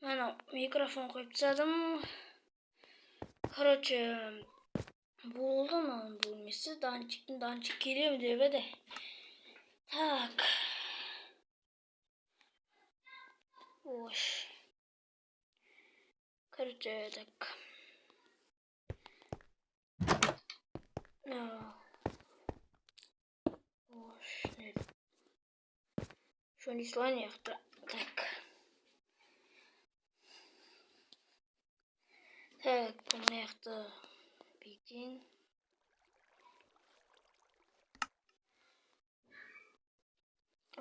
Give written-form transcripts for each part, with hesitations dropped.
Ана микрофон қойып тастадым. Короче, болды мынаның бөлмесі. Данчик келем деп еді. Так. Ош. Короче, так. Ош. Что не слоняхта. Так. Так, помняхта бейден.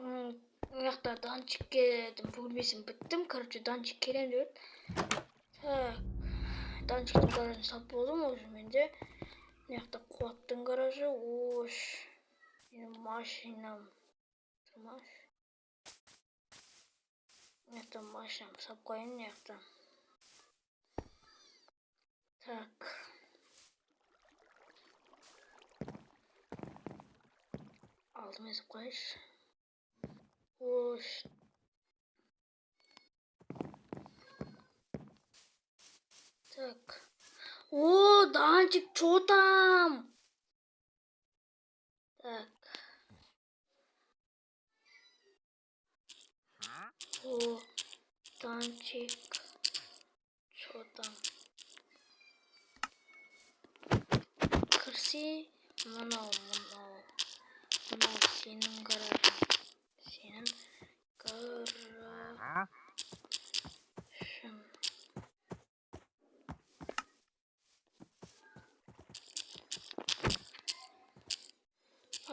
Мынаақта данчикке бөлмесін біттім. Короче, данчик келем деп. Так. Данчиктің гаражын салып болдым уже менде. Мынаақта қуаттың гаражы. Ош. Менің машинам тұрмаш. Мынаақта машинам салып қояйын мынаақта. Так. Алдымен салып қояйыншы. Ош. Так. О, данчик, что там? Так. О, данчик, что там? Кірсе, мынау сенің гаражың. Сенің гаражың.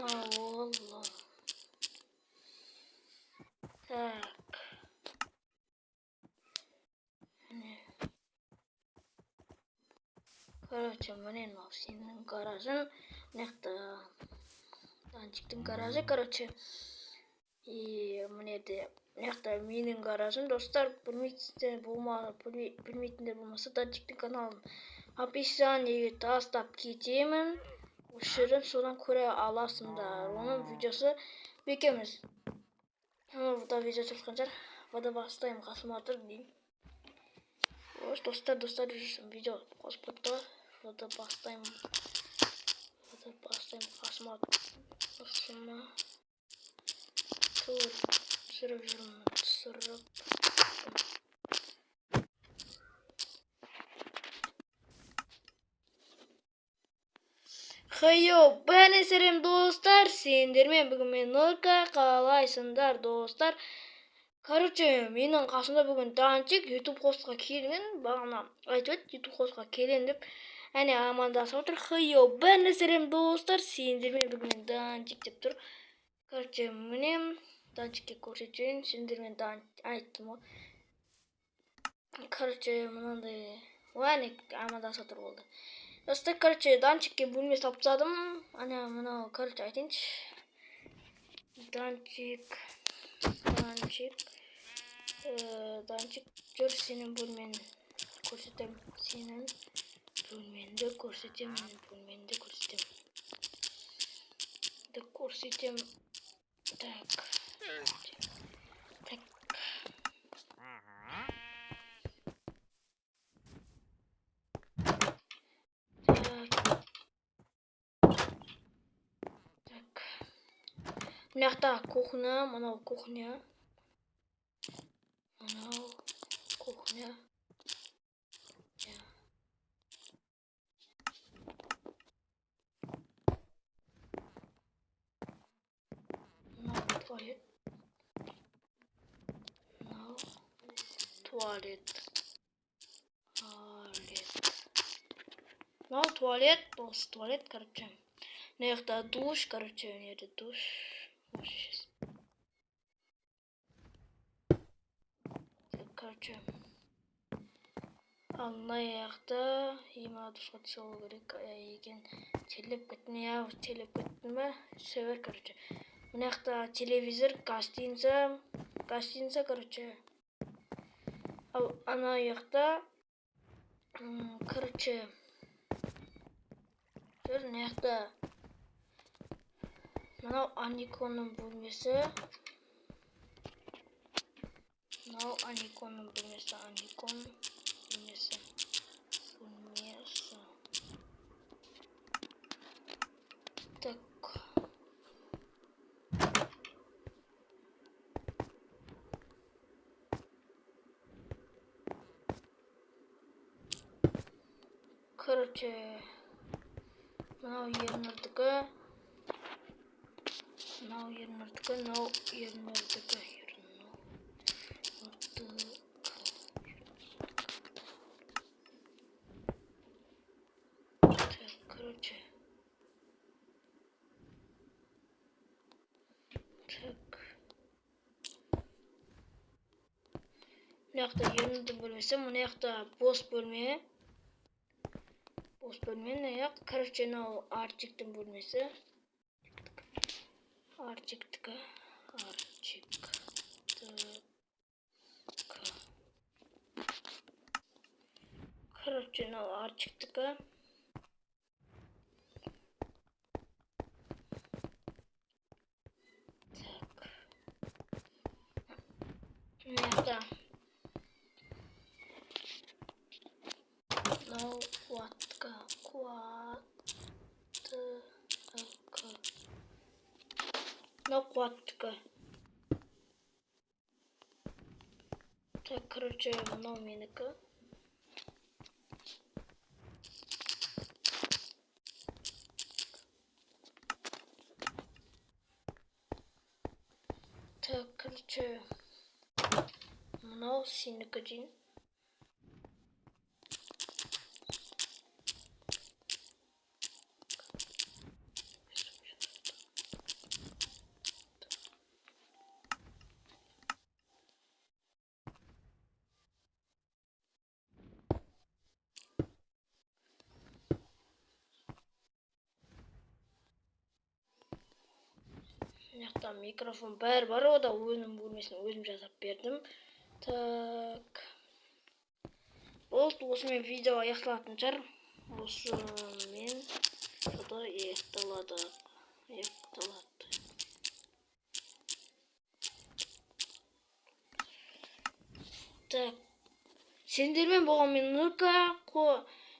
Алло. Так. Короче, мынау сенің гаражың. Мынаақта данчиктің гаражы, короче. И мынаақта менің гаражым. Достар, білмейтіндер болмаса, данчиктің каналын описаниеге тастап кетемін. Осы жерден содан көре аласыңдар. Оның видеосы бекеміз. Вода видео түскен жар. Вода бастайым қасыма тұр дейін. Достар видео қосып қойды. Вода бастайым қасыма тұр. Түсіріп жүрмін. Хайо, бәріне сәлем достар, сендермен бүгін мен Нұрка, қалайсыңдар достар. Короче, менің қасымда бүгін данчик YouTube хостқа келген, бағана айтып еді, YouTube хостқа келен деп. Әне амандасып отыр. Хайо, бәріне сәлем достар, сендермен бүгін мен данчик деп тұр. Короче, мінем данчикке көрсетейін, сендермен айттым ғой. Короче, мынандай әне амандасып отыр болды. Достар, короче, данчикке бөлме салып тастадым. Ана мынау, короче, айтайыншы. Данчик. Жүр, сенің бөлмені көрсетем. Сенің бөлменді көрсетем. Так. Мынаақта кухня, мынау кухня. Мынау туалет. Туалет, короче. Мынаақта душ, короче, неде душ. Короче, алаяқта ема дұрысқа түсу керек екен. Телеп кеттім ба? Сөбір, короче. Мынаақта телевизор, гостиница, короче. Ал ана яқта, короче, жүр, мынаақта мынау Аниконың бөлмесі. мынау Аниконның бөлмесі, Аникон бөлмесі. Так. Короче, мынау ернұрдікі, мынау ернұрдікі, мынау ернұрдікі. Короче. Так. Мына жақта ернұрдың бөлмесі, мына жақта бос бөлме. Бос бөлме, мына жақ. Короче, мынау Артиктің бөлмесі. Артиктікі. Короче, мынау Артиктікі. Мына жақта мынау қуаттікі. Мынау қуаттікі. Так, короче, мынау менікі. Так, короче, мынау сенікі дейін. Мына микрофон бәрі бар, ода өзінің бөлмесін өзім жасап бердім. Так. Болды, осымен видео аяқталатын шығар. Осымен видео аяқталады. Так. Сендермен болған мен Нұрка,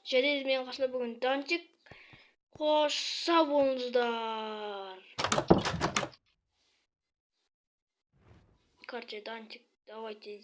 және менің қасымда бүгін Данчик. Қош сау болыңыздар. Короче, Данчик, давайте.